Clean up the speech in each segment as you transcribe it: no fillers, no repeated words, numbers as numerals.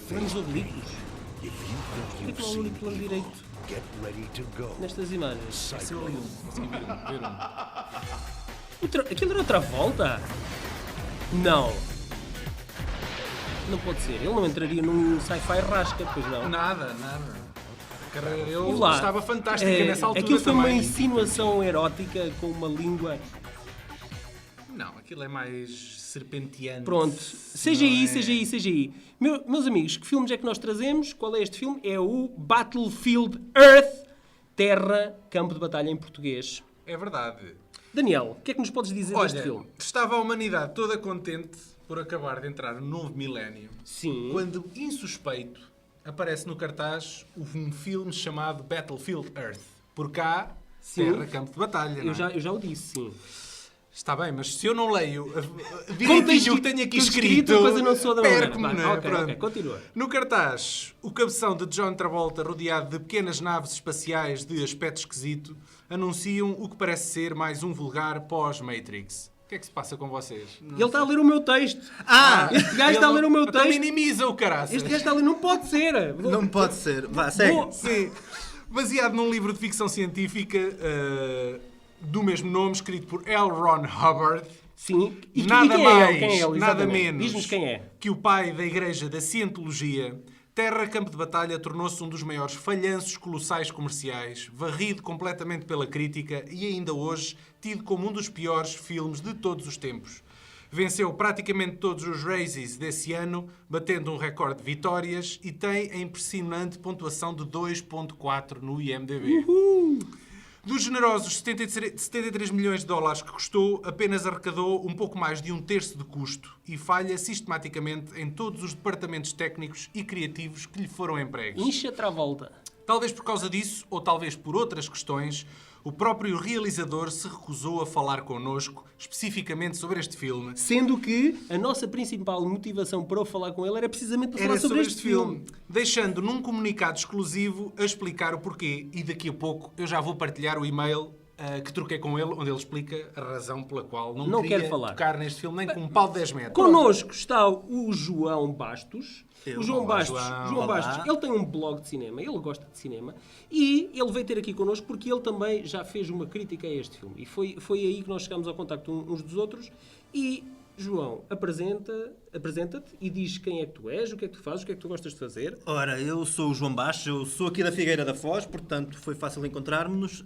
Planos oblíquos? Por que não há um único plano direito nestas imagens? Aquilo era outra volta? Não. Não pode ser. Ele não entraria num sci-fi rasca, pois não. Nada. A carreira dele Lá, estava fantástica nessa altura aquilo foi também. uma insinuação erótica com uma língua... Não, aquilo é mais serpenteante. Pronto, seja aí. Meus amigos, que filmes é que nós trazemos? Qual é este filme? É o Battlefield Earth, Terra, Campo de Batalha em português. É verdade. Daniel, o que é que nos podes dizer deste Olha, filme? estava a humanidade toda contente por acabar de entrar no novo milénio. Sim. Quando, insuspeito, aparece no cartaz um filme chamado Battlefield Earth. Por cá, Sim. Terra, Campo de Batalha. Eu já o disse, sim. Está bem, mas se eu não leio Como direitinho o que tenho aqui tudo escrito, depois eu não sou da maneira. perco-me, Vai, não é? ok, Pronto. continua. No cartaz, o cabeção de John Travolta, rodeado de pequenas naves espaciais de aspecto esquisito, anunciam o que parece ser mais um vulgar pós-Matrix. O que é que se passa com vocês? Ele está a ler o meu texto. Este gajo Ele está a ler o meu então texto. minimiza o caraças. Este gajo está a ler. Não pode ser. Não pode ser. Vá, segue. Sim. Baseado num livro de ficção científica do mesmo nome, escrito por L. Ron Hubbard. Sim. E Nada quem mais, é ele? Quem é ele? nada Exatamente. menos Diz-nos quem é. que o pai da Igreja da Cientologia. Terra, Campo de Batalha tornou-se um dos maiores falhanços colossais comerciais, varrido completamente pela crítica e ainda hoje tido como um dos piores filmes de todos os tempos. Venceu praticamente todos os Razzies desse ano, batendo um recorde de vitórias e tem a impressionante pontuação de 2.4 no IMDb. Dos generosos 73 milhões de dólares que custou, apenas arrecadou um pouco mais de um terço de custo e falha sistematicamente em todos os departamentos técnicos e criativos que lhe foram empregues. Incha-te à volta. Talvez por causa disso, ou talvez por outras questões, o próprio realizador se recusou a falar connosco especificamente sobre este filme. Sendo que a nossa principal motivação para eu falar com ele era precisamente para Era falar sobre este filme. Deixando num comunicado exclusivo a explicar o porquê. E daqui a pouco eu já vou partilhar o e-mail que troquei com ele, onde ele explica a razão pela qual não queria quero falar. tocar neste filme nem com um pau de 10 metros. Connosco está o João Bastos. O João Olá, Bastos, João. João Olá. Bastos, ele tem um blog de cinema, ele gosta de cinema e ele veio ter aqui connosco porque ele também já fez uma crítica a este filme. E foi aí que nós chegámos ao contacto uns dos outros. E, João, apresenta-te e diz quem é que tu és, o que é que tu fazes, o que é que tu gostas de fazer. Ora, eu sou o João Bastos, eu sou aqui da Figueira da Foz, portanto foi fácil encontrarmos-nos.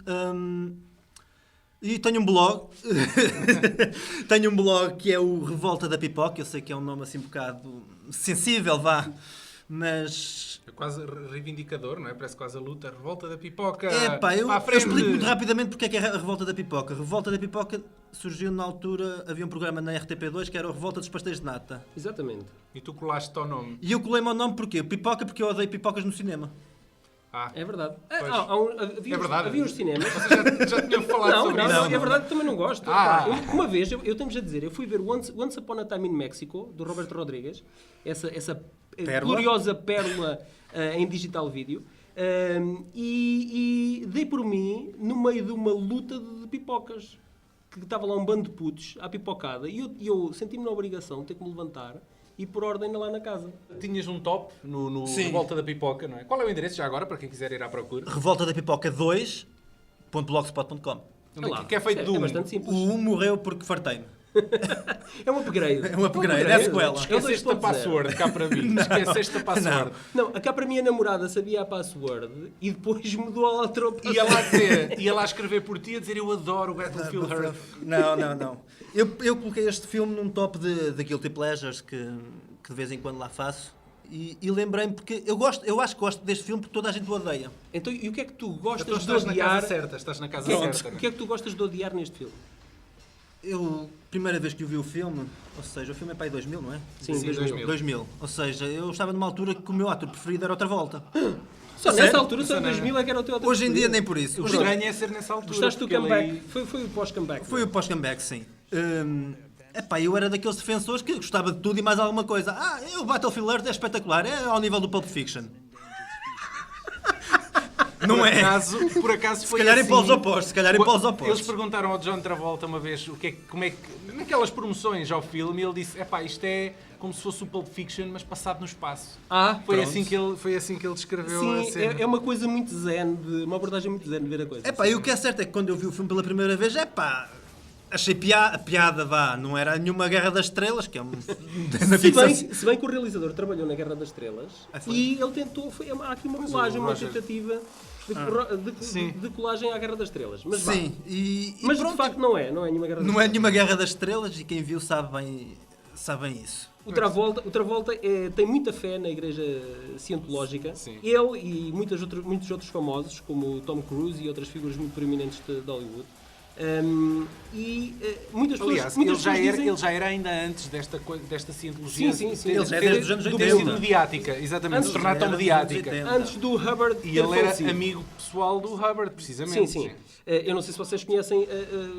E tenho um blog. Tenho um blog que é o Revolta da Pipoca. Eu sei que é um nome assim um bocado sensível, vá. Mas... É quase reivindicador, não é? Parece quase a luta. Revolta da Pipoca. Epá, eu à frente. explico muito rapidamente porque é que é a Revolta da Pipoca. A Revolta da Pipoca surgiu na altura, havia um programa na RTP2 que era a Revolta dos Pastéis de Nata. Exatamente. E tu colaste ao nome. E eu colei-me ao nome porquê? Pipoca porque eu odeio pipocas no cinema. É verdade. Pois. Havia, É verdade. havia uns cinemas. Vocês já tinham falado Não, sobre não, isso? não, é verdade que também não gosto. Ah. Uma vez, eu tenho-vos a dizer, eu fui ver Once Upon a Time in Mexico, do Robert Rodriguez, essa gloriosa pérola em digital vídeo, e dei por mim no meio de uma luta de pipocas, que estava lá um bando de putos à pipocada, e eu senti-me na obrigação de ter que me levantar e pôr ordem lá na casa. Tinhas um top no Sim. Revolta da Pipoca, não é? Qual é o endereço já agora, para quem quiser ir à procura? Revolta da Pipoca 2.blogspot.com. Que é feito do É bastante simples. O 1 morreu porque fartei-me. É um upgrade. É um upgrade, é a sequela. Esqueceste a password cá para mim. Esqueceste a password. Não, cá para mim a namorada sabia a password e depois mudou a outra password. Ia lá escrever por ti a dizer eu adoro o Battlefield Earth. Não. Eu coloquei este filme num top de Guilty Pleasures que de vez em quando lá faço. E lembrei-me porque eu acho que gosto deste filme porque toda a gente o odeia. Então, e o que é que tu gostas Então de estás na odiar? casa certa. Estás na casa Pronto, certa. o que é que tu gostas de odiar neste filme? Eu, primeira vez que eu vi o filme, ou seja, o filme é para aí 2000, não é? Sim, Sim, 2000. 2000. Ou seja, eu estava numa altura que o meu ator preferido era outra volta. Só Sério? nessa altura, só em Isso não é- 2000 é que era o teu ator Hoje em dia preferido. nem por isso. O estranho é ser nessa altura. Gostaste do porque ele comeback? aí- Foi o pós-comeback. Foi o pós-comeback, sim. Epá, eu era daqueles defensores que gostava de tudo e mais alguma coisa. O Battlefield Earth é espetacular, é ao nível do Pulp Fiction. Não é? Por acaso Se foi calhar assim. em polos opostos, se calhar em polos Eles opostos. perguntaram ao John Travolta uma vez como é que naquelas promoções ao filme, ele disse: "Epá, isto é como se fosse o Pulp Fiction, mas passado no espaço." Foi pronto. assim que ele descreveu a Sim, cena. é uma coisa muito zen, uma abordagem muito zen de ver a coisa. Epá, e o que é certo é que quando eu vi o filme pela primeira vez, achei a piada, não era nenhuma Guerra das Estrelas, que é na ficção. Se bem que o realizador trabalhou na Guerra das Estrelas foi? e ele tentou, há aqui uma colagem, uma Roger. tentativa de colagem à Guerra das Estrelas. Mas, Sim, mas pronto, de facto não é nenhuma Guerra das não é Estrelas. nenhuma Guerra das Estrelas e quem viu sabe bem isso. O Travolta tem muita fé na Igreja Cientológica. Sim. Ele e muitos outros famosos, como o Tom Cruise e outras figuras muito proeminentes de Hollywood. Muitas Aliás, pessoas dizem... ele já era ainda antes desta cientologia. Sim. Ele já é desde os anos ter 80. sido mediática, exatamente, Antes se tornar tão era dos anos mediática. 80. Antes do Hubbard E ter ele era falecido. amigo pessoal do Hubbard, precisamente. Sim. Eu não sei se vocês conhecem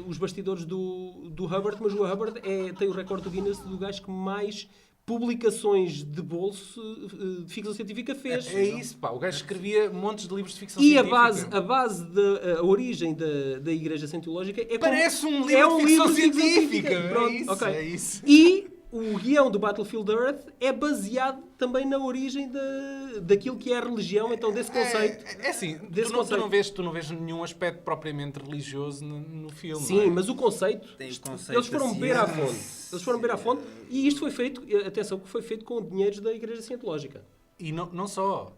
os bastidores do Hubbard, mas o Hubbard tem o recorde do Guinness do gajo que mais publicações de bolso de ficção científica fez. É isso, pá. O gajo escrevia montes de livros de ficção E científica. a base da origem da Igreja Cientológica é Parece um livro é de ficção livro de científica. Pronto, É isso, ok. é isso. E o guião do Battlefield Earth é baseado também na origem daquilo que é a religião, então desse conceito. É assim, Desse tu não vês nenhum aspecto propriamente religioso no filme. Sim, não é? mas o conceito, Tem o conceito eles foram da beber à ciência. fonte. Eles foram beber à fonte e isto foi feito, atenção, que foi feito com dinheiros da Igreja Cientológica. E não só.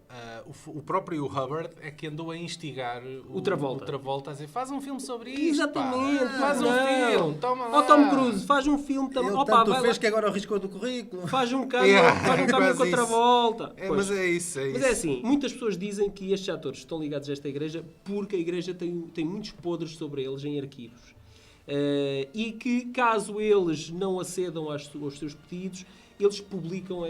O próprio Hubbard é que andou a instigar O Travolta. a dizer: faz um filme sobre isto. Exatamente. Pá. Faz um filme. Toma lá. Ó Tom Cruise, faz um filme também. Ele Opa, tanto vai fez lá. que agora arriscou do currículo. Faz um câmbio Quase com a isso. Travolta. Mas é isso. Mas é assim, muitas pessoas dizem que estes atores estão ligados a esta igreja porque a igreja tem muitos podres sobre eles em arquivos. E que, caso eles não acedam aos seus pedidos, eles publicam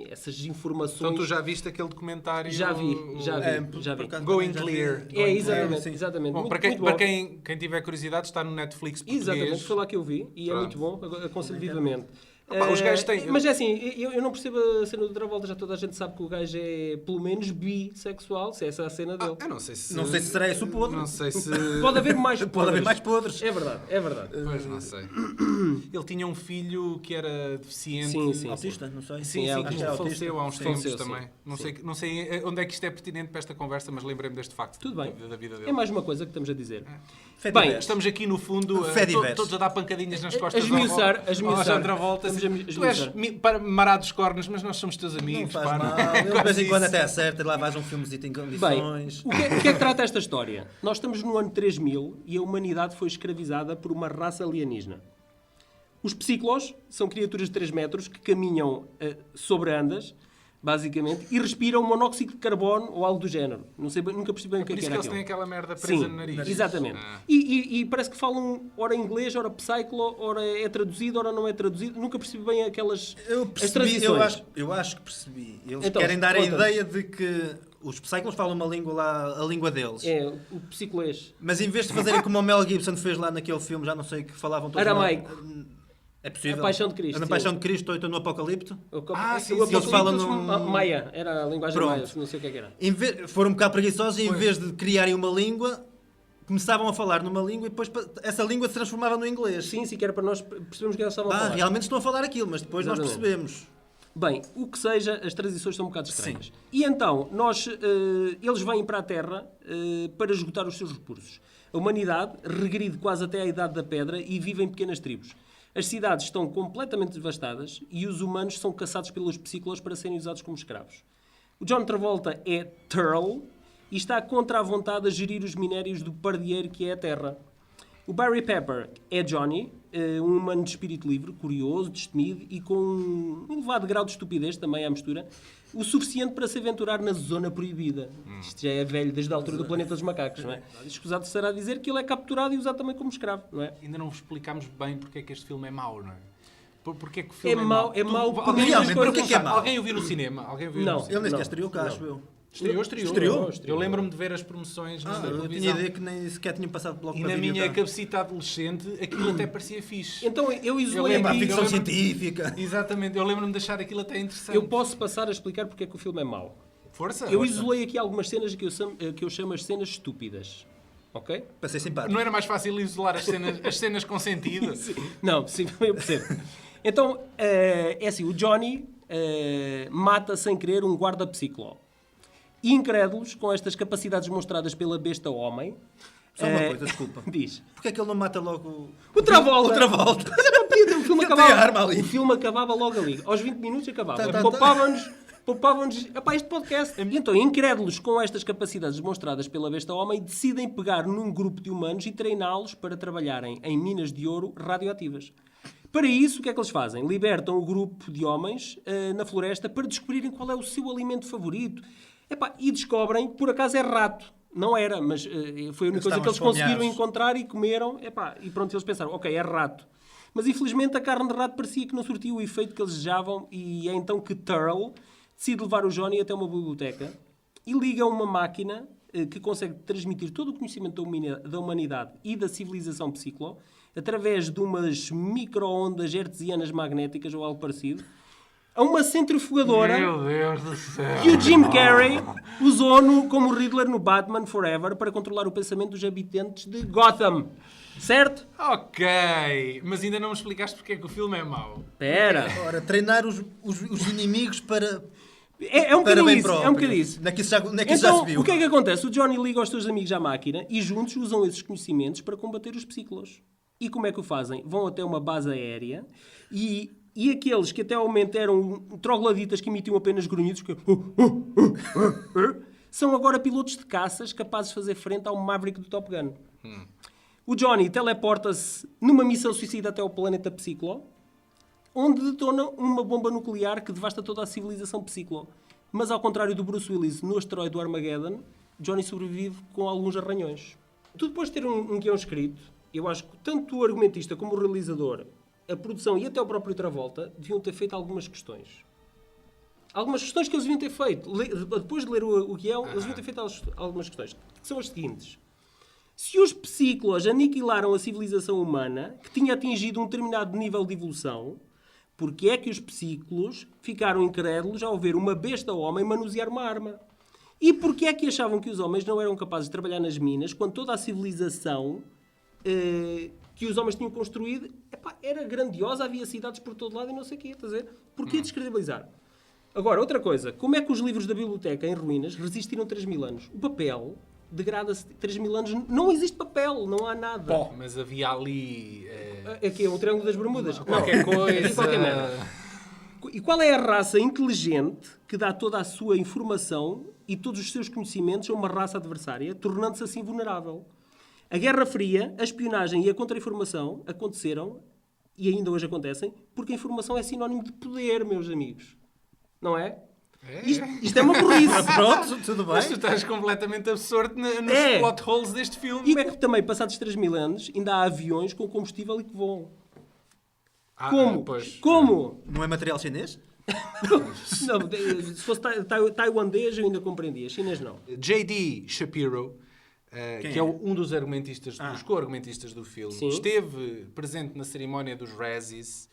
essas informações. Então tu já viste aquele documentário? Já vi. Por acaso Going também já vi. Clear. Exatamente, sim. exatamente. Bom, Muito, para muito bom. quem tiver curiosidade, está no Netflix português. Exatamente, foi lá que eu vi e é Pronto. muito bom, aconselho vivamente. Opa, os gajos têm- Mas é assim, eu não percebo a cena do Travolta, já toda a gente sabe que o gajo é pelo menos bissexual, se essa é a cena dele. Eu não sei se... Não sei se será esse o podre. Não sei se... Pode haver mais podres. Pode haver mais podres. É verdade, é verdade. Pois, não sei. Ele tinha um filho que era deficiente. Sim. Autista, não sei. Sim, é que autista. faleceu há uns Sim. tempos Faleceu, também. sim. Não sei onde é que isto é pertinente para esta conversa, mas lembrei-me deste facto Tudo bem. da vida dele. É mais uma coisa que estamos a dizer. Fé Bem, diverso. Estamos aqui, no fundo, Fé diverso. todos a dar pancadinhas nas A costas esmiuçar, a esmiuçar. Alexandre Travolta. Estamos a Tu és esmiuçar. marado dos cornos, mas nós somos teus Não amigos. faz pá, mal. não- Ele de vez quase em quando isso. até acerta e lá vais um filmezito em Bem, condições. o que é que trata esta história? Nós estamos no ano 3000 e a humanidade foi escravizada por uma raça alienígena. Os psíquicos são criaturas de 3 metros que caminham sobre andas, basicamente, e respiram monóxido de carbono ou algo do género. Não sei, nunca percebi bem o que Por isso era que eles aquilo. têm aquela merda presa Sim, no nariz. exatamente. Ah. E parece que falam ora inglês, ora psycho, ora é traduzido, ora não é traduzido. Nunca percebi bem aquelas Eu as percebi, transições. eu acho que percebi. Eles Então, querem dar a conta-nos. ideia de que os psychos falam uma língua lá, a língua deles. É, o psicolês. Mas em vez de fazerem como o Mel Gibson fez lá naquele filme, já não sei que falavam todos. Aramaico. É possível. A Paixão de Cristo, Na sim. Paixão de Cristo ou então no Apocalipto. Sim, O sim, eles falam Apocalipse, num- Maia, era a linguagem Pronto. maia, não sei o que é que era. Foram um bocado preguiçosos e em vez de criarem uma língua, começavam a falar numa língua e depois essa língua se transformava no inglês. Sim, que era para nós percebermos o que eles estavam a falar. Realmente estão a falar aquilo, mas depois nós Exatamente. percebemos. Bem, o que seja, as transições são um bocado estranhas. E então, eles vêm para a Terra para esgotar os seus recursos. A humanidade regride quase até à Idade da Pedra e vive em pequenas tribos. As cidades estão completamente devastadas e os humanos são caçados pelos psíquicos para serem usados como escravos. O John Travolta é Turl e está contra a vontade a gerir os minérios do pardieiro que é a Terra. O Barry Pepper é Johnny, um humano de espírito livre, curioso, destemido e com um elevado grau de estupidez, também à mistura, o suficiente para se aventurar na zona proibida. Isto já é velho desde a altura do Planeta dos Macacos, não é? Escusado será dizer que ele é capturado e usado também como escravo, não é? Ainda não vos explicámos bem porque é que este filme é mau, não é? Porque é que o filme É mau, é mau por Alguém, realmente, alguém, porque é que é mau? alguém o viu no cinema? Alguém o viu Não. no cinema? Ele nem Não. sequer estreou cá, acho eu. Estreou. Estreou? Eu lembro-me de ver as promoções na Eu televisão. tinha ideia que nem sequer tinham passado bloco E para na vídeo minha cá. cabecita adolescente, aquilo até parecia fixe. Então eu isolei lembro- Pá, aqui... ficção eu lembro- científica. Exatamente, eu lembro-me de achar aquilo até interessante. Eu posso passar a explicar porque é que o filme é mau. Força. Eu força. isolei aqui algumas cenas que eu chamo as cenas estúpidas. Ok? Para ser simpático. Não era mais fácil isolar as cenas com sentido? Não, sim, eu percebo. Então, é assim, o Johnny mata sem querer um guarda-psicló. Incrédulos, com estas capacidades demonstradas pela besta homem... Só uma coisa, desculpa. Diz. Porquê é que ele não mata logo O Travolta! O Travolta. Mas era para o filme Ele tem a arma acabava. ali. O filme acabava logo ali. Aos 20 minutos acabava. Tá. Poupávamos este podcast. E então, incrédulos com estas capacidades demonstradas pela besta homem, decidem pegar num grupo de humanos e treiná-los para trabalharem em minas de ouro radioativas. Para isso, o que é que eles fazem? Libertam o grupo de homens na floresta para descobrirem qual é o seu alimento favorito. E descobrem, por acaso é rato. Não era, mas foi a única coisa que eles conseguiram encontrar e comeram. E pronto, eles pensaram, ok, é rato. Mas infelizmente a carne de rato parecia que não surtia o efeito que eles desejavam e é então que Turl decide levar o Johnny até uma biblioteca e liga uma máquina que consegue transmitir todo o conhecimento da humanidade e da civilização Psychlo através de umas micro-ondas hertzianas magnéticas ou algo parecido, a uma centrifugadora Meu Deus do céu. que o Jim Carrey usou como Riddler no Batman Forever para controlar o pensamento dos habitantes de Gotham. Certo? Ok, mas ainda não me explicaste porque é que o filme é mau. Espera. Ora, treinar os inimigos para... É um Para bocadinho bem isso. próprio. É um bocadinho isso. Onde é que isso já Então, se viu? o que é que acontece? O Johnny liga aos seus amigos à máquina e juntos usam esses conhecimentos para combater os psíquicos. E como é que o fazem? Vão até uma base aérea e aqueles que até ao momento eram trogloditas que emitiam apenas grunhidos são agora pilotos de caças capazes de fazer frente ao Maverick do Top Gun. O Johnny teleporta-se numa missão suicida até ao planeta Psychlo, onde detona uma bomba nuclear que devasta toda a civilização Psychlo. Mas ao contrário do Bruce Willis no asteroide do Armageddon, Johnny sobrevive com alguns arranhões. Tu depois de ter um guião escrito, eu acho que tanto o argumentista como o realizador, a produção e até o próprio Travolta deviam ter feito algumas questões. Algumas questões que eles deviam ter feito. Depois de ler o guião, eles deviam ter feito algumas questões. Que são as seguintes. Se os psíquicos aniquilaram a civilização humana, que tinha atingido um determinado nível de evolução, porque é que os psíquicos ficaram incrédulos ao ver uma besta homem manusear uma arma? E porque é que achavam que os homens não eram capazes de trabalhar nas minas quando toda a civilização que os homens tinham construído era grandiosa, havia cidades por todo lado e não sei o quê. Estás a ver? Porquê descredibilizar? Agora, outra coisa. Como é que os livros da biblioteca em ruínas resistiram 3.000 anos? O papel degrada-se 3.000 anos. Não existe papel, não há nada. Bom, mas havia ali... Aqui é o Triângulo das Bermudas. Qualquer coisa... Qualquer merda. E qual é a raça inteligente que dá toda a sua informação e todos os seus conhecimentos a uma raça adversária, tornando-se assim vulnerável? A Guerra Fria, a espionagem e a contra-informação aconteceram, e ainda hoje acontecem, porque a informação é sinónimo de poder, meus amigos. Não é? Isto é uma burrice. Pronto, tudo bem. Mas tu estás completamente absorto nos plot holes deste filme. E como é que também, passados 3.000 anos, ainda há aviões com combustível e que voam? Como? Pois. Como? Não é material chinês? Não, se fosse tailandês eu ainda compreendia. Chinês não. J.D. Shapiro, que é um dos argumentistas, dos co-argumentistas do filme, Sim. esteve presente na cerimónia dos Razzies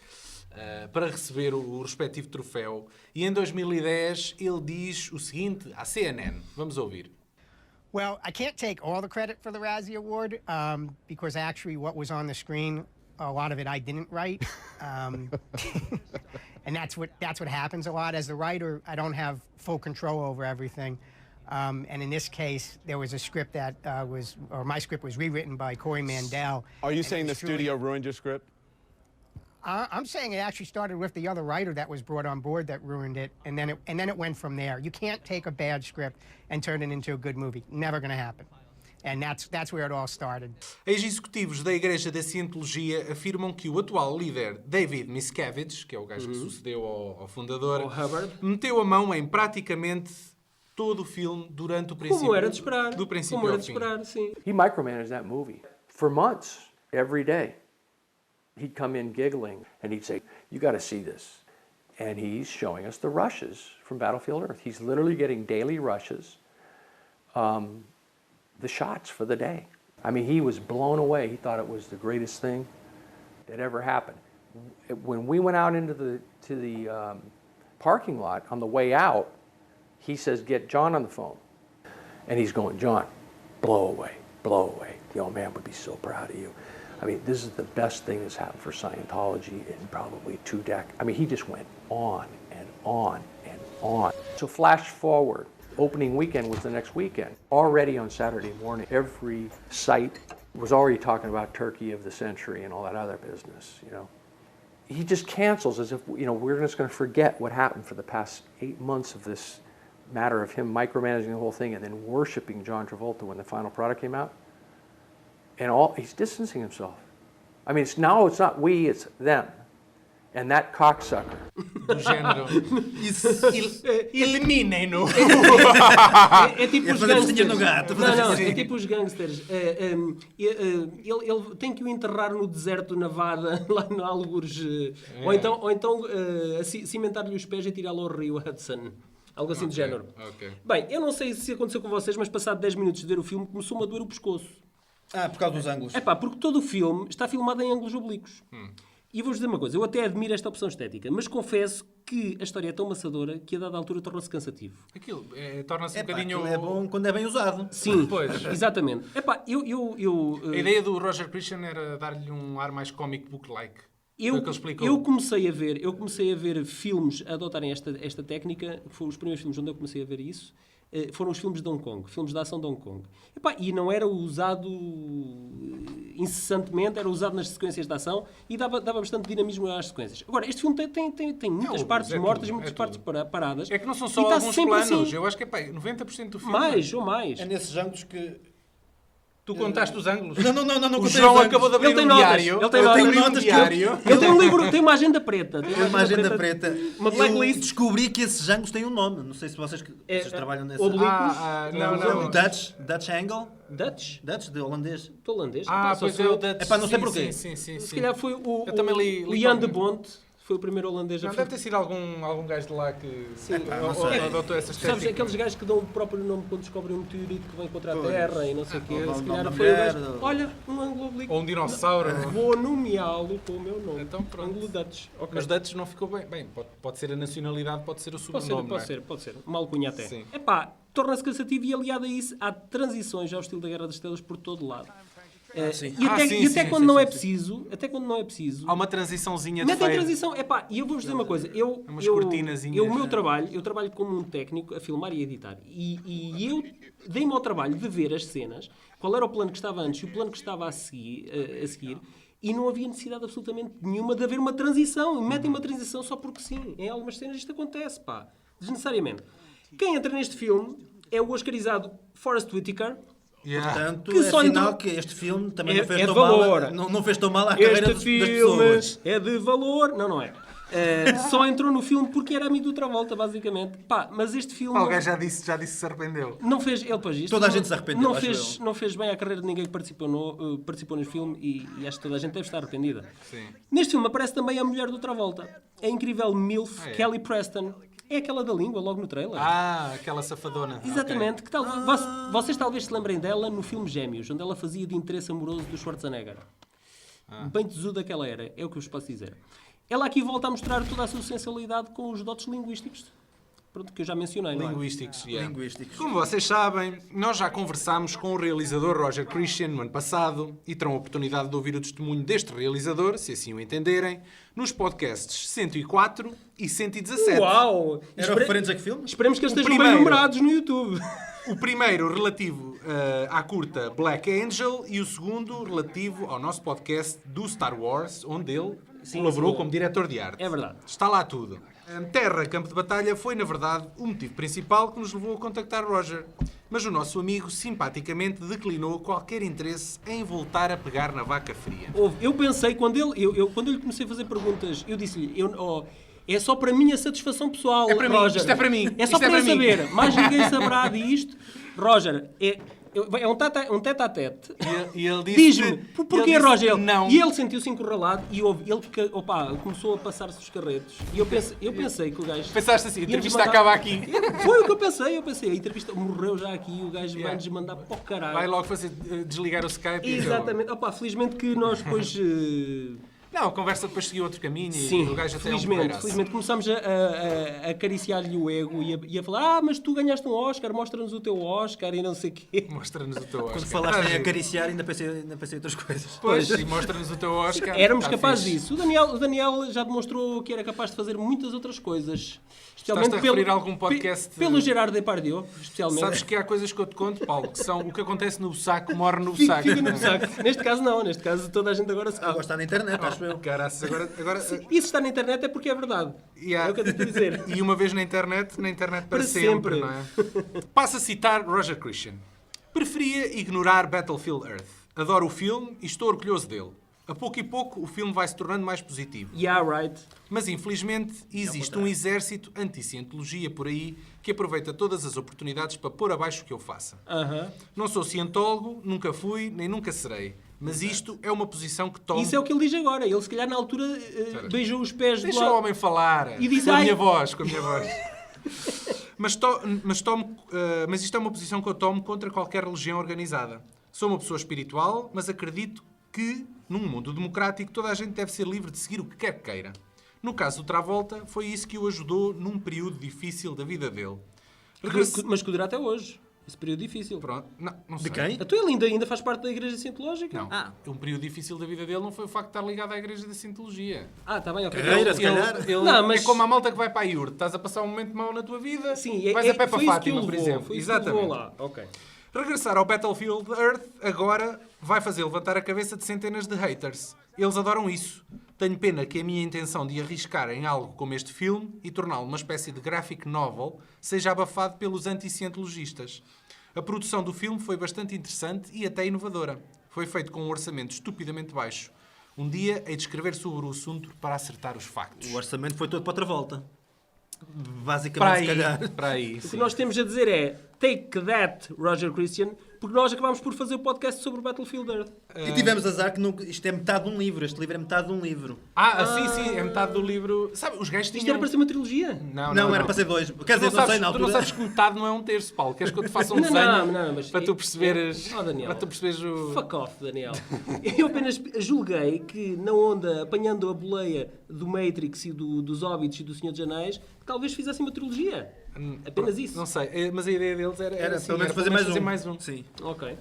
para receber o respectivo troféu. E em 2010 ele diz o seguinte à CNN. Vamos ouvir. Well, I can't take all the credit for the Razzie Award because actually what was on the screen, a lot of it I didn't write. And that's what happens a lot. As the writer, I don't have full control over everything. And in this case, there was a script that my script was rewritten by Corey Mandel. Are you saying the studio ruined your script? I'm saying it actually started with the other writer that was brought on board that ruined it, and then it went from there. You can't take a bad script and turn it into a good movie. Never going to happen. And that's where it all started. Ex-executivos da Igreja da Cientologia afirmam que o atual líder, David Miscavige, que é o gajo que sucedeu ao fundador, meteu a mão em praticamente todo o filme durante o princípio. Como era de esperar. Do princípio Como era ao de fim. esperar, sim. He micromanaged that movie for months, every day. He'd come in giggling and he'd say, "You got to see this." And he's showing us the rushes from Battlefield Earth. He's literally getting daily rushes, the shots for the day. I mean, he was blown away. He thought it was the greatest thing that ever happened. When we went out into the parking lot on the way out, He says, get John on the phone. And he's going, John, blow away, blow away. The old man would be so proud of you. I mean, this is the best thing that's happened for Scientology in probably 2 decades. I mean, he just went on and on and on. So flash forward, opening weekend was the next weekend. Already on Saturday morning, every site was already talking about Turkey of the century and all that other business, you know. He just cancels as if, you know, we're just going to forget what happened for the past 8 months of this matter of him micromanaging the whole thing and then worshiping John Travolta when the final product came out. And he's distancing himself. I mean, it's not we, it's them. And that cocksucker. Do género. Eliminem-no. É tipo os fazer festinha no gangsters. gato. Não, é tipo os gangsters. Ele tem que o enterrar no deserto do Nevada, lá no algures. Ou então cimentar-lhe os pés e tirá-lo ao rio Hudson. Algo assim do género. Ok. Bem, eu não sei se aconteceu com vocês, mas passado 10 minutos de ver o filme, começou-me a doer o pescoço. Por causa dos ângulos. É pá, porque todo o filme está filmado em ângulos oblíquos. E vou-vos dizer uma coisa, eu até admiro esta opção estética, mas confesso que a história é tão maçadora que a dada altura torna-se cansativo. Aquilo torna-se um bocadinho... É bom quando é bem usado. Sim, Pois. exatamente. É pá, A ideia do Roger Christian era dar-lhe um ar mais comic book-like. Foi o que ele explicou. eu comecei a ver filmes a adotarem esta técnica, foram os primeiros filmes onde eu comecei a ver isso, foram os filmes de Hong Kong, filmes de ação de Hong Kong. Epá, e não era usado incessantemente, era usado nas sequências de ação e dava bastante dinamismo às sequências. Agora, este filme tem muitas partes mortas e muitas partes paradas. É que não são e só está alguns sempre planos. assim. Eu acho que é 90% do filme. Mais ou mais. É nesses ângulos que... Tu contaste os ângulos? Não O contei João os ângulos. acabou de abrir Ele tem um notas, diário. ele tem Eu notas. tenho um Notas que diário. Ele tem um livro, tem uma agenda preta. Tem É uma agenda preta. Uma Eu blacklist. descobri que esses ângulos têm um nome. Não sei se vocês trabalham nesse... oblíquos. Não. Dutch angle. Dutch, De holandês. do holandês. Pois só é sou- o Dutch. Epá, não sei Sim, porquê. Sim. Se calhar foi o Eu também li Jan de qualquer- Bont, foi o primeiro holandês a Não, deve ter sido algum gajo de lá que adotou essa Sabes, estética. aqueles gajos que dão o próprio nome quando descobrem um meteorito que vem contra a Terra e não sei o quê. ou Se o calhar nome foi o da gajo. mulher, Olha, um ângulo oblíquo. Ou um dinossauro. Vou nomeá-lo com o meu nome. Então, pronto. Ângulo Dutch. Ok. Mas Dutch não ficou bem. Bem, pode ser a nacionalidade, pode ser o sobrenome. Pode ser. Uma alcunha até. Sim. Epá, torna-se cansativo e aliado a isso há transições ao estilo da Guerra das Estrelas por todo lado. E até quando não é preciso, Há uma transiçãozinha de metem fade. transição. Epá, e eu vou-vos dizer uma coisa. Umas cortinazinhas. O meu trabalho, eu trabalho como um técnico a filmar e a editar. E eu dei-me ao trabalho de ver as cenas, qual era o plano que estava antes e o plano que estava a seguir, e não havia necessidade absolutamente nenhuma de haver uma transição. Metem uma transição só porque sim. Em algumas cenas isto acontece, pá. Desnecessariamente. Quem entra neste filme é o oscarizado Forrest Whitaker. Portanto, Que é só sinal entrou- que este filme também É- não fez é tão valor. mal. Não fez tão mal à carreira Este das filme pessoas. é de valor. Não é. Só entrou no filme porque era amigo do Travolta, basicamente. Pá, mas este filme... Alguém já disse que se arrependeu. Não fez, ele pois isto. Toda a gente se arrependeu, Não acho fez, eu. não fez bem à carreira de ninguém que participou neste filme e acho que toda a gente deve estar arrependida. Sim. Neste filme aparece também a mulher do Travolta. A incrível MILF Kelly Preston. É aquela da língua, logo no trailer. Aquela safadona. Exatamente. Que tal, vocês talvez se lembrem dela no filme Gêmeos, onde ela fazia de interesse amoroso do Schwarzenegger. Bem tesuda que ela era, é o que eu vos posso dizer. Ela aqui volta a mostrar toda a sua sensibilidade com os dotes linguísticos. Pronto, que eu já mencionei. não é? Linguísticos, yeah. Linguísticos. Como vocês sabem, nós já conversámos com o realizador Roger Christian no ano passado e terão a oportunidade de ouvir o testemunho deste realizador, se assim o entenderem, nos podcasts 104 e 117. Uau! Eram referentes a que filme? Esperemos que eles O estejam bem primeiro. numerados no YouTube. O primeiro relativo à curta Black Angel e o segundo relativo ao nosso podcast do Star Wars, onde ele colaborou como diretor de arte. É verdade. Está lá tudo. Terra, Campo de Batalha, foi, na verdade, o motivo principal que nos levou a contactar Roger. Mas o nosso amigo, simpaticamente, declinou qualquer interesse em voltar a pegar na vaca fria. Eu pensei, quando eu lhe comecei a fazer perguntas, eu disse-lhe, é só para a minha satisfação pessoal, É para mim, Roger. isto é para mim, É só isto é para eu para mim. saber. Mais ninguém saberá disto. Roger, é um tete-a-tete. E ele disse... Diz-me, porquê, ele disse Roger? não. E ele sentiu-se encurralado e começou a passar-se os carretos. E eu pensei que o gajo... Pensaste assim, a ia-nos entrevista mandar- acaba aqui. Foi o que eu pensei. A entrevista morreu já aqui e o gajo vai-nos mandar para o caralho. Vai logo fazer desligar o Skype e acabou. Exatamente. Felizmente que nós depois Não, a conversa depois seguiu outro caminho Sim, e o gajo até é um porreiraço. felizmente começámos a acariciar-lhe o ego e a falar mas tu ganhaste um Oscar, mostra-nos o teu Oscar e não sei o quê. Mostra-nos o teu Oscar. Quando falaste em Ah, acariciar, ainda pensei em outras coisas. Pois, e mostra-nos o teu Oscar. Éramos Tá capazes fixe. disso. O Daniel já demonstrou que era capaz de fazer muitas outras coisas. Estás-te a referir a algum podcast? Pelo Gerard Depardieu, especialmente. Sabes que há coisas que eu te conto, Paulo, que são o que acontece no saco morre no Fica saco. no saco. Neste caso não, neste caso toda a gente agora sabe. Agora está na internet, acho eu. Caraças, agora E se está na internet é porque é verdade. É o que eu tenho a dizer. E uma vez na internet para Para sempre, sempre. não é? Passo a citar Roger Christian. Preferia ignorar Battlefield Earth. Adoro o filme e estou orgulhoso dele. A pouco e pouco o filme vai se tornando mais positivo. Yeah, right. Mas infelizmente existe um exército anti-cientologia por aí que aproveita todas as oportunidades para pôr abaixo o que eu faça. Aham. Não sou cientólogo, nunca fui, nem nunca serei. Mas isto é uma posição que tomo... Isso é o que ele diz agora. Ele se calhar na altura beijou os pés Deixa do o lado. homem falar. E diz, com a "Ai." minha voz, com a minha voz. Mas isto é uma posição que eu tomo contra qualquer religião organizada. Sou uma pessoa espiritual, mas acredito que, num mundo democrático, toda a gente deve ser livre de seguir o que quer que queira. No caso do Travolta, foi isso que o ajudou num período difícil da vida dele. Mas que dura até hoje. Esse período difícil. Pronto, não sei. De quem? Então ele ainda faz parte da Igreja Cientológica? Não. Um período difícil da vida dele não foi o facto de estar ligado à Igreja da Cientologia. Ah, está bem, ok. Carreira, se calhar. Não, mas- É como a malta que vai para a IURT. Estás a passar um momento mau na tua vida, Sim, vais a pé para foi isso que Fátima, o por levou, exemplo. Foi isso que o levou lá. Ok. Regressar ao Battlefield Earth agora vai fazer levantar a cabeça de centenas de haters. Eles adoram isso. Tenho pena que a minha intenção de arriscar em algo como este filme e torná-lo uma espécie de graphic novel seja abafado pelos anti-cientologistas. A produção do filme foi bastante interessante e até inovadora. Foi feito com um orçamento estupidamente baixo. Um dia hei de escrever sobre o assunto para acertar os factos. O orçamento foi todo para outra volta. Basicamente, Para se aí, calhar. para aí. O que sim. nós temos a dizer é take that, Roger Christian, porque nós acabámos por fazer o podcast sobre o Battlefield Earth. E tivemos azar que isto é metade de um livro. Este livro é metade de um livro. Sim, é metade do livro. Sabe, os gajos tinham... Isto era para ser uma trilogia? Não, era para ser dois. Quer dizer, não sei na Tu não altura. sabes que metade não é um terço, Paulo. Queres que eu te faça um Não, desenho não, mas- para tu perceberes... Oh, Daniel. Para tu perceberes o... Fuck off, Daniel. Eu apenas julguei que na onda, apanhando a boleia do Matrix e dos Hobbits e do Senhor dos Anéis, talvez fizessem uma trilogia. Apenas isso. Não sei, mas a ideia deles era assim, Pelo menos era fazer mais um. Sim. Ok.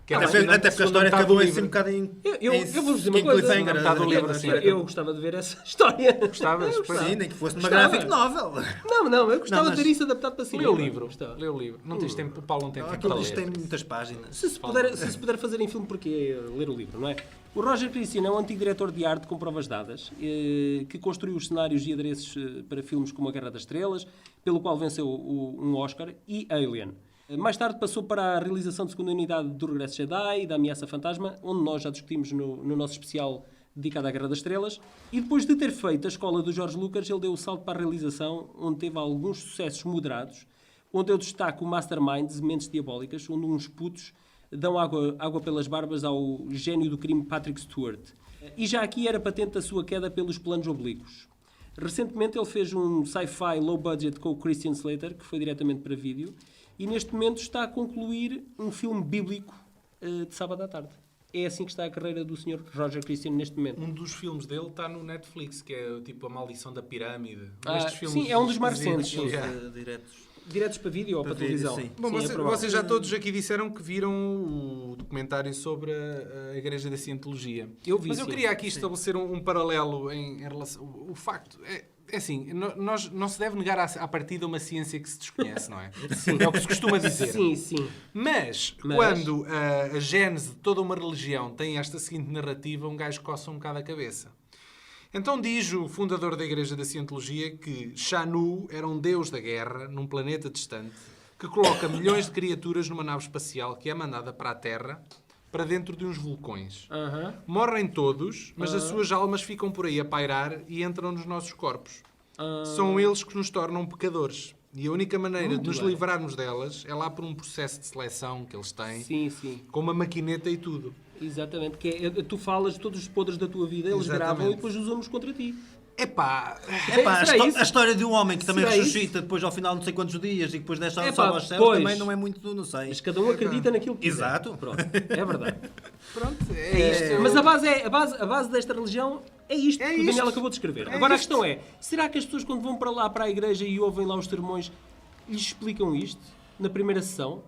Que era Até assim, porque a segunda história metade acabou do assim livro. um bocado em. Eu vou-vos dizer uma em coisa. cliffhanger, Metade do livro, assim. Eu gostava de ver essa história. Gostavas? Pois Sim, nem que fosse numa Gostava. graphic novel. Não, eu gostava Não, de mas- ver isso adaptado para Lê cinema. o livro. Gostava. Lê o livro. Não tens tempo, o Paulo não tem tempo Aquilo para isto tem ler. muitas páginas. Se se puder fazer em filme, porque ler o livro, não é? O Roger Christian é um antigo diretor de arte com provas dadas, que construiu os cenários e adereços para filmes como A Guerra das Estrelas, pelo qual venceu um Oscar, e Alien. Mais tarde passou para a realização de segunda unidade do Regresso Jedi e da Ameaça Fantasma, onde nós já discutimos no nosso especial dedicado à Guerra das Estrelas. E depois de ter feito a escola do George Lucas, ele deu o salto para a realização, onde teve alguns sucessos moderados, onde eu destaco o Masterminds, Mentes Diabólicas, onde uns putos dão água pelas barbas ao gênio do crime Patrick Stewart. E já aqui era patente a sua queda pelos planos oblíquos. Recentemente ele fez um sci-fi low budget com o Christian Slater, que foi diretamente para vídeo, e neste momento está a concluir um filme bíblico de sábado à tarde. É assim que está a carreira do Sr. Roger Christian neste momento. Um dos filmes dele está no Netflix, que é tipo A Maldição da Pirâmide. Sim, é um dos mais recentes. esquisitos. sim. Yeah. Diretos. Diretos para vídeo ou para vídeo, televisão? sim. Bom, Sim, é provável. vocês já todos aqui disseram que viram o documentário sobre a Igreja da Cientologia. Eu vi, Mas eu sim. queria aqui estabelecer um paralelo em relação... O facto é assim, não se deve negar à partida uma ciência que se desconhece, não é? É o que se costuma dizer. Sim, sim. Mas, quando a gênese de toda uma religião tem esta seguinte narrativa, um gajo coça um bocado a cabeça. Então diz o fundador da Igreja da Cientologia que Shanu era um deus da guerra num planeta distante que coloca milhões de criaturas numa nave espacial que é mandada para a Terra para dentro de uns vulcões. Morrem todos, mas as suas almas ficam por aí a pairar e entram nos nossos corpos. São eles que nos tornam pecadores. E a única maneira de nos livrarmos delas é lá por um processo de seleção que eles têm, Sim, sim. com uma maquineta e tudo. Exatamente. Que tu falas de todos os podres da tua vida, eles Exatamente. gravam e depois usamos contra ti. Epá, Epá, Será isso? a história de um homem que também Será ressuscita depois ao final de não sei quantos dias e depois deixa Epá, salvo aos céus pois. também não é muito, não sei. Mas cada um acredita naquilo que quiser. Exato. Pronto. É verdade. pronto, é isto. Mas a base desta religião É isto que o isto. Daniel acabou de escrever. Agora a questão é, será que as pessoas quando vão para lá, para a igreja e ouvem lá os sermões, lhes explicam isto na primeira sessão?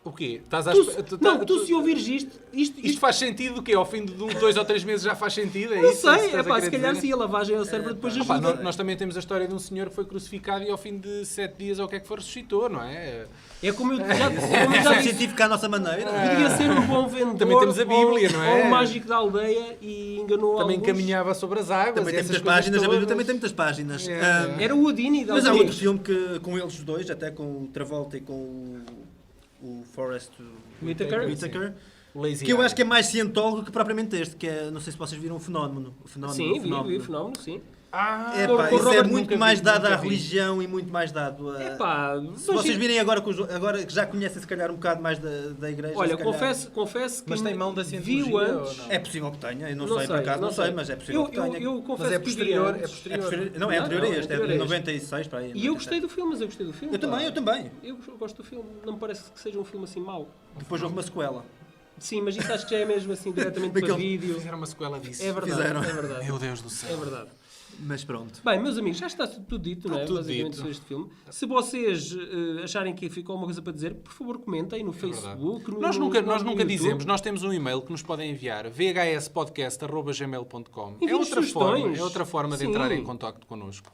O quê? Estás a... Tu se ouvires Isto faz sentido o quê? Ao fim de 2 ou 3 meses já faz sentido? É não isso? sei, Isso estás a querer se calhar dizer? sim, a lavagem ao cérebro depois Opa, ajuda. nós também temos a história de um senhor que foi crucificado e ao fim de 7 dias ou o que é que for ressuscitou, não é? É como eu já disse, Científica à nossa maneira. podia ser um bom vendedor Também temos a Bíblia, não é? ou um mágico da aldeia e enganou Também alguns. caminhava sobre as águas. Também e tem essas muitas coisas páginas, a Bíblia todas. também tem muitas páginas. Era o Houdini da Mas há aldeia. outro filme que, com eles dois, até com o Travolta e com o Forrest Whitaker. Lazy que eu Eye. acho que é mais cientólogo que propriamente este, que é, não sei se vocês viram o Fenómeno. Sim, vi o fenómeno, sim. É, Com pá, o isso Robert é muito nunca mais vi, dado nunca à vi. religião e muito mais dado a... Epá, Se vocês virem agora, agora que já conhecem se calhar um bocado mais da igreja... Olha, se calhar- confesso que Mas tem mão da viu cientologia antes. ou É possível que tenha, eu não, Não sei, por sei, acaso, não não sei, sei. mas é possível que tenha. Eu confesso Mas é que vi posterior, antes. é posterior. Não, é anterior a este, é anterior a de este. 96 para aí. E eu gostei do filme, mas eu gostei do filme. Eu também, pá. eu também. Eu gosto do filme. Não me parece que seja um filme assim mau. Depois houve uma sequela. Sim, mas isso acho que já é mesmo assim diretamente para Daquele- vídeo. Fizeram uma sequela disso. É verdade, Fizeram. é verdade. Meu Deus do céu. É verdade. Mas pronto. Bem, meus amigos, já está tudo dito, não é? tudo Basicamente dito. sobre este filme. Se vocês acharem que ficou alguma coisa para dizer, por favor comentem no Verdade. Facebook, no Nós no nunca YouTube. dizemos, nós temos um e-mail que nos podem enviar, vhspodcast@gmail.com. Enviem É outra forma de Sim. entrar em contacto connosco.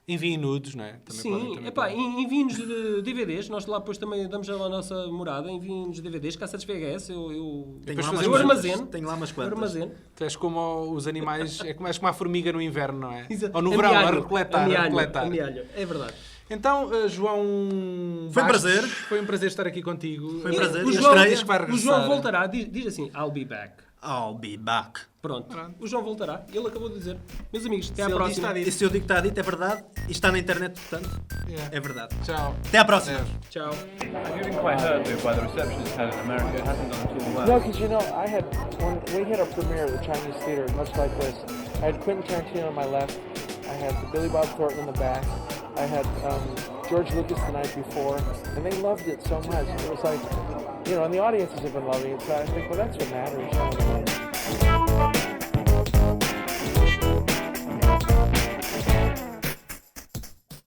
Enviem nudes, não é? Também Sim, também epá, podem. enviem-nos DVDs, nós lá depois também damos já a nossa morada, enviem-nos DVDs, cassetes VHS, eu Tenho Depois lá fazemos- umas eu quantas. armazeno. Tenho lá umas Eu quantas. armazeno. Tu és como os animais, és como a formiga no inverno, não é? Exato. Ou no verão, a Amealho, recoletar. amealho. É verdade. Então, João Foi um Bastos, prazer. Foi um prazer estar aqui contigo. Foi um prazer. O E a João, estreia? Diz que vai o regressar. João voltará, diz assim, I'll be back. I'll be back. Pronto. O João voltará. Ele acabou de dizer. Meus amigos, até Se à ele próxima. diz, está dito. E se eu digo que está dito, é verdade. E está na internet, portanto, Yeah. é verdade. Tchau. Até à próxima. Adeus. Tchau. Have you been quite hurt by the reception it's had in America? It hasn't done too well. No, because you know, when we hit our premiere at the Chinese theater, much like this, I had Quentin Tarantino on my left, I had Billy Bob Thornton in the back, I had George Lucas the night before, and they loved it so much. It was like, you know, and the audiences have been loving it, so I think, well, that's what matters.